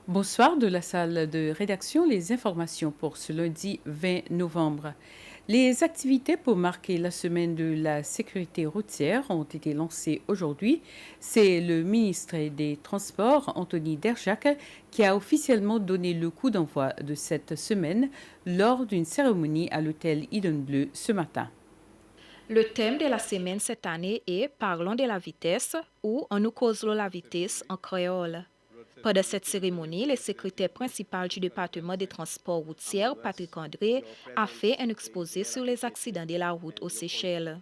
Bonsoir de la salle de rédaction, les informations pour ce lundi 20 novembre. Les activités pour marquer la semaine de la sécurité routière ont été lancées aujourd'hui. C'est le ministre des Transports, Anthony Derjac, qui a officiellement donné le coup d'envoi de cette semaine lors d'une cérémonie à l'hôtel Eden Bleu ce matin. Le thème de la semaine cette année est Parlons de la vitesse ou On nous cause la vitesse en créole. Pendant cette cérémonie, le secrétaire principal du département des transports routiers, Patrick André, a fait un exposé sur les accidents de la route aux Seychelles.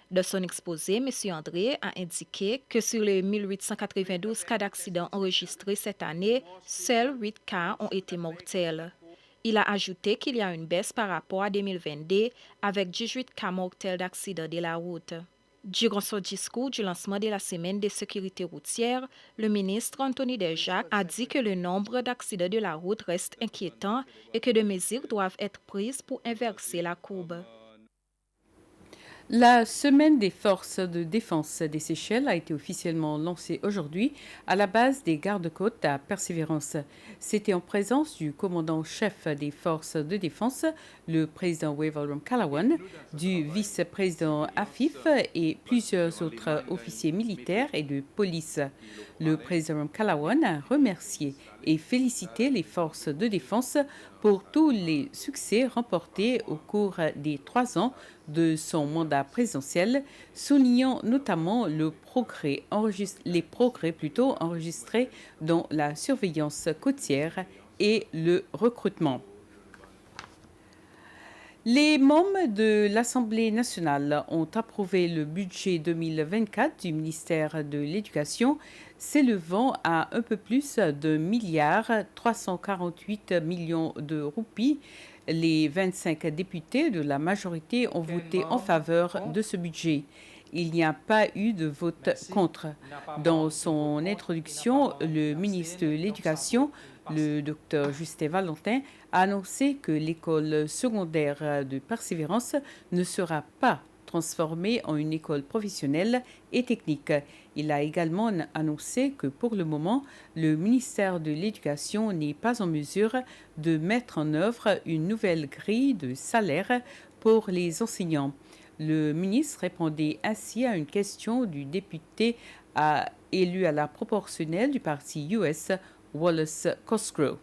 Dans son exposé, M. André a indiqué que sur les 1892 cas d'accidents enregistrés cette année, seuls 8 cas ont été mortels. Il a ajouté qu'il y a une baisse par rapport à 2022 avec 18 cas mortels d'accidents de la route. Durant son discours du lancement de la semaine de sécurité routière, le ministre Anthony Derjac a dit que le nombre d'accidents de la route reste inquiétant et que des mesures doivent être prises pour inverser la courbe. La semaine des forces de défense des Seychelles a été officiellement lancée aujourd'hui à la base des gardes-côtes à Persévérance. C'était en présence du commandant-chef des forces de défense, le président Waverham Callaghan, du vice-président Afif et plusieurs autres officiers militaires et de police. Le président Callaghan a remercié et félicité les forces de défense pour tous les succès remportés au cours des 3 ans de son mandat présidentiel, soulignant notamment les progrès enregistrés dans la surveillance côtière et le recrutement. Les membres de l'Assemblée nationale ont approuvé le budget 2024 du ministère de l'Éducation, s'élevant à un peu plus de 1,348 milliard de roupies. Les 25 députés de la majorité ont voté en faveur de ce budget. Il n'y a pas eu de vote contre. Dans son introduction, le ministre de l'Éducation, le docteur Justin Valentin, a annoncé que l'école secondaire de Persévérance ne sera pas transformée en une école professionnelle et technique. Il a également annoncé que pour le moment, le ministère de l'Éducation n'est pas en mesure de mettre en œuvre une nouvelle grille de salaire pour les enseignants. Le ministre répondait ainsi à une question du député élu à la proportionnelle du parti US, Wallace Cosgrove.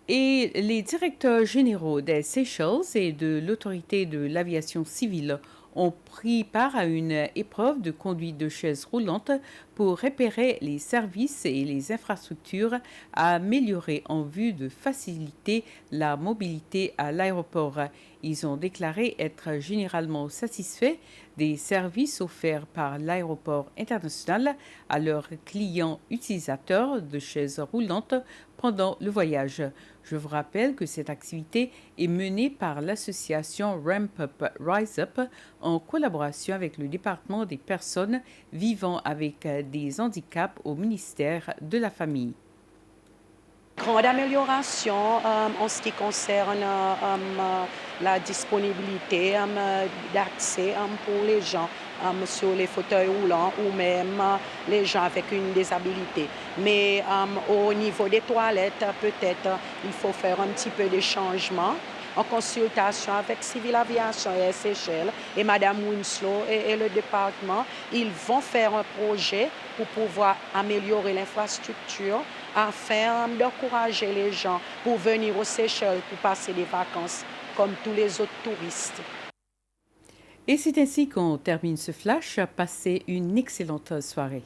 Et les directeurs généraux des Seychelles et de l'autorité de l'aviation civile ont pris part à une épreuve de conduite de chaise roulante pour repérer les services et les infrastructures à améliorer en vue de faciliter la mobilité à l'aéroport. Ils ont déclaré être généralement satisfaits des services offerts par l'aéroport international à leurs clients utilisateurs de chaises roulantes pendant le voyage. Je vous rappelle que cette activité est menée par l'association Ramp Up Rise Up en collaboration avec le département des personnes vivant avec des handicaps au ministère de la Famille. Grande amélioration en ce qui concerne la disponibilité d'accès pour les gens sur les fauteuils roulants ou même les gens avec une disabilité. Mais au niveau des toilettes, peut-être il faut faire un petit peu de changement en consultation avec Civil Aviation et Seychelles et Madame Winslow et le département. Ils vont faire un projet pour pouvoir améliorer l'infrastructure afin d'encourager les gens pour venir aux Seychelles pour passer des vacances comme tous les autres touristes. Et c'est ainsi qu'on termine ce flash. Passez une excellente soirée.